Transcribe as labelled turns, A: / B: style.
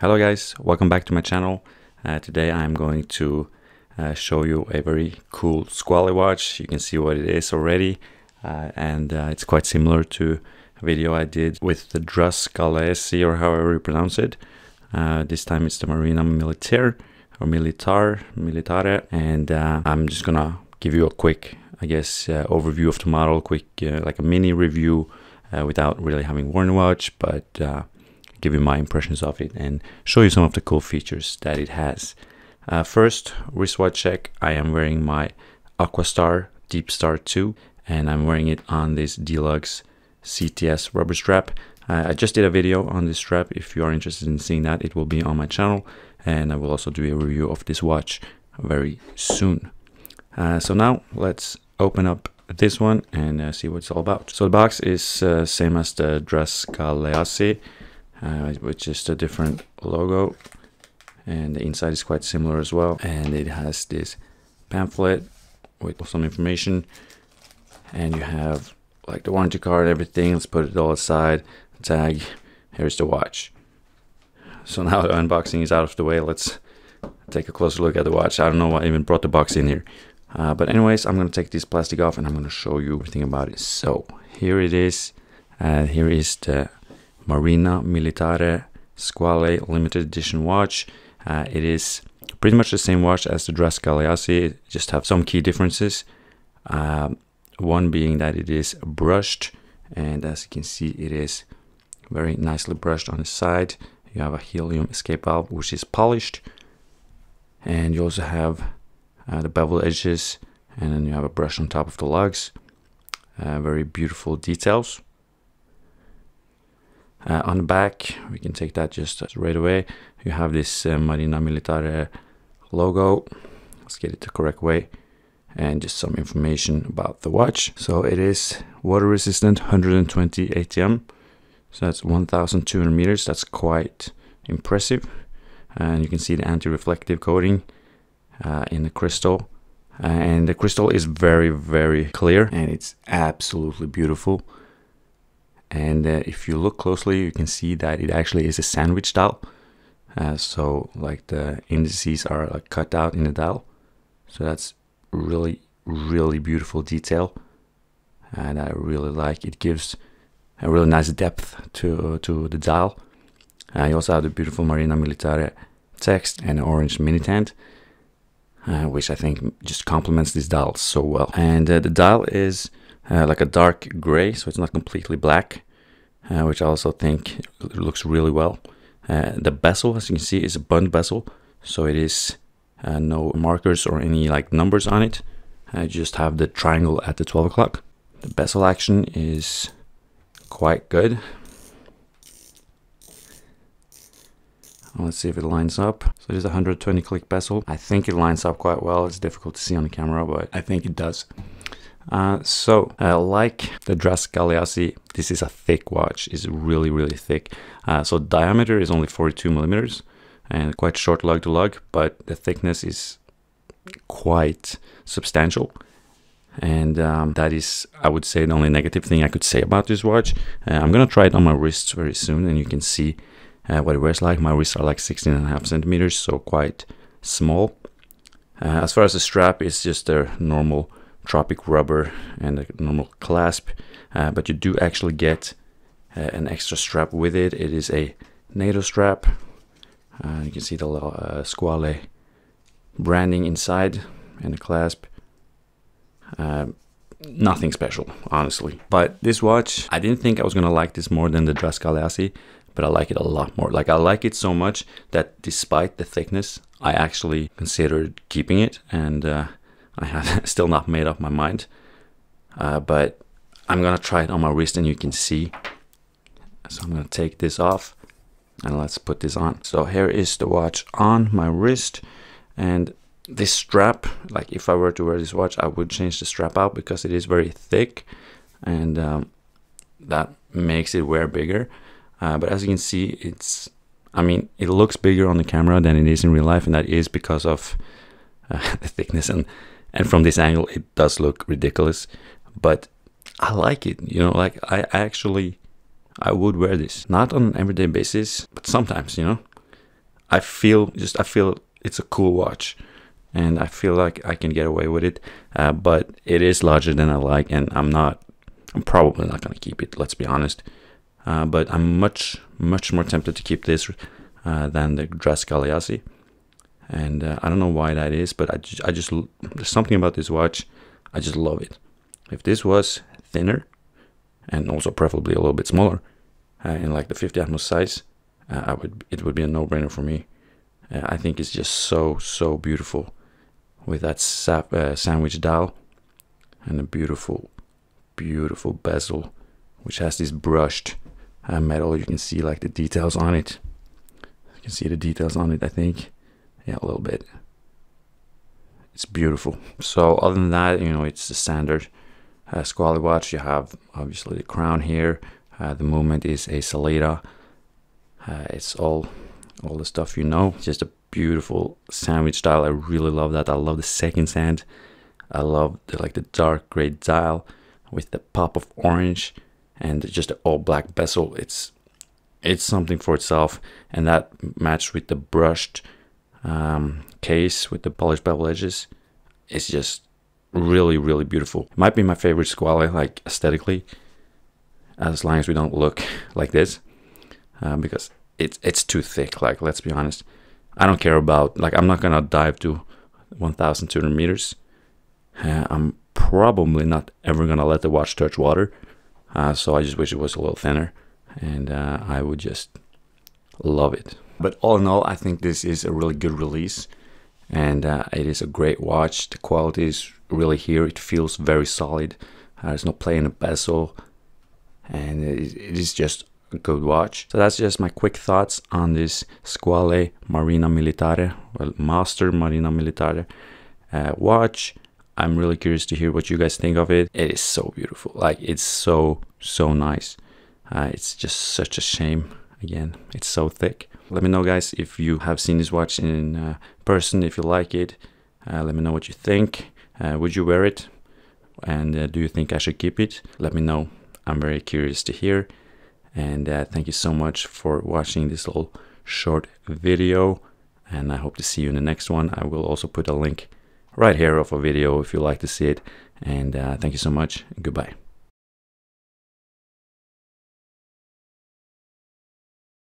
A: Hello guys, welcome back to my channel. Today I'm going to show you a very cool Squale watch. You can see what it is already, and it's quite similar to a video I did with the Squale, or however you pronounce it. This time it's the Marina Militare or Militare, and I'm just gonna give you a quick, overview of the model, quick like a mini review without really having worn the watch, but give you my impressions of it and show you some of the cool features that it has. First, wristwatch check. I am wearing my Aquastar Deep Star 2 and I'm wearing it on this Deluxe CTS rubber strap. I just did a video on this strap. If you are interested in seeing that, it will be on my channel, and I will also do a review of this watch very soon. So now let's open up this one and see what it's all about. So the box is same as the Squale, which is a different logo, and the inside is quite similar as well, and it has this pamphlet with some information, and you have like the warranty card, everything. Let's put it all aside. Tag, here's the watch. So now the unboxing is out of the way, let's take a closer look at the watch. I don't know why I even brought the box in here, but anyways, I'm going to take this plastic off and I'm going to show you everything about it. So here it is. Here is the Marina Militare Squale limited edition watch. It is pretty much the same watch as the Squale, just have some key differences. One being that it is brushed, and as you can see, it is very nicely brushed on the side. You have a helium escape valve which is polished, and you also have the bevel edges, and then you have a brush on top of the lugs. Very beautiful details. On the back, we can take that just right away. You have this Marina Militare logo. Let's get it the correct way, and just some information about the watch. So it is water resistant, 120 ATM, so that's 1,200 meters. That's quite impressive, and you can see the anti-reflective coating in the crystal, and the crystal is very clear, and it's absolutely beautiful. And if you look closely, you can see that it actually is a sandwich dial. So like the indices are like cut out in the dial. So that's really beautiful detail, and I really like it. Gives a really nice depth to the dial. You also have the beautiful Marina Militare text and an orange mini tent, which I think just complements this dial so well. And the dial is like a dark gray, so it's not completely black, which I also think looks really well. The bezel, as you can see, is a bund bezel, so it is no markers or any like numbers on it. I just have the triangle at the 12 o'clock. The bezel action is quite good. Let's see if it lines up. So it is a 120 click bezel. I think it lines up quite well. It's difficult to see on the camera, but I think it does. Like the Squale, this is a thick watch. It's really thick. So diameter is only 42 millimeters and quite short lug to lug, but the thickness is quite substantial. And that is, I would say, the only negative thing I could say about this watch. I'm gonna try it on my wrists very soon, and you can see what it wears like. My wrists are like 16.5 centimeters, so quite small. As far as the strap, it's just a normal tropic rubber and a normal clasp, but you do actually get an extra strap with it. It is a NATO strap. You can see the Squale branding inside and the clasp. Nothing special, honestly. But this watch, I didn't think I was gonna like this more than the Squale, but I like it a lot more. Like, I like it so much that despite the thickness, I actually considered keeping it, and I have still not made up my mind. But I'm gonna try it on my wrist, and you can see. So I'm gonna take this off and let's put this on. So here is the watch on my wrist, and this strap, like if I were to wear this watch, I would change the strap out because it is very thick, and that makes it wear bigger. But as you can see, it looks bigger on the camera than it is in real life, and that is because of the thickness, and from this angle it does look ridiculous, but I like it, you know. Like, I would wear this, not on an everyday basis, but sometimes, you know. I feel it's a cool watch, and I feel like I can get away with it. But it is larger than I like, and I'm probably not gonna keep it. Let's be honest. But I'm much more tempted to keep this than the dress Galeazzi. And I don't know why that is, but I just there's something about this watch. I just love it. If this was thinner, and also preferably a little bit smaller, in like the 50 Atmos size, it would be a no-brainer for me. I think it's just so beautiful with that sandwich dial and a beautiful bezel, which has this brushed metal. You can see like the details on it. You can see the details on it, I think. Yeah, a little bit. It's beautiful. So other than that, you know, it's the standard Squale watch. You have obviously the crown here. The movement is a Salida. It's all the stuff you know. Just a beautiful sandwich style. I really love that. I love the second sand. I love the dark gray dial with the pop of orange and just the all black bezel. It's something for itself, and that matched with the brushed case with the polished bevel edges. It's just really beautiful. It might be my favorite Squale, like aesthetically, as long as we don't look like this, because it's too thick. Like, let's be honest, I don't care about, like, I'm not gonna dive to 1,200 meters. I'm probably not ever gonna let the watch touch water, so I just wish it was a little thinner, and I would just love it. But all in all, I think this is a really good release, and it is a great watch. The quality is really here. It feels very solid. There's no play in the bezel, and it is just a good watch. So that's just my quick thoughts on this Squale Marina Militare, well, Master Marina Militare watch. I'm really curious to hear what you guys think of it. It is so beautiful. Like, it's so nice. It's just such a shame. Again, it's so thick. Let me know, guys, if you have seen this watch in person, if you like it. Let me know what you think. Would you wear it? And do you think I should keep it? Let me know. I'm very curious to hear. And thank you so much for watching this little short video. And I hope to see you in the next one. I will also put a link right here of a video if you like to see it. And thank you so much. Goodbye.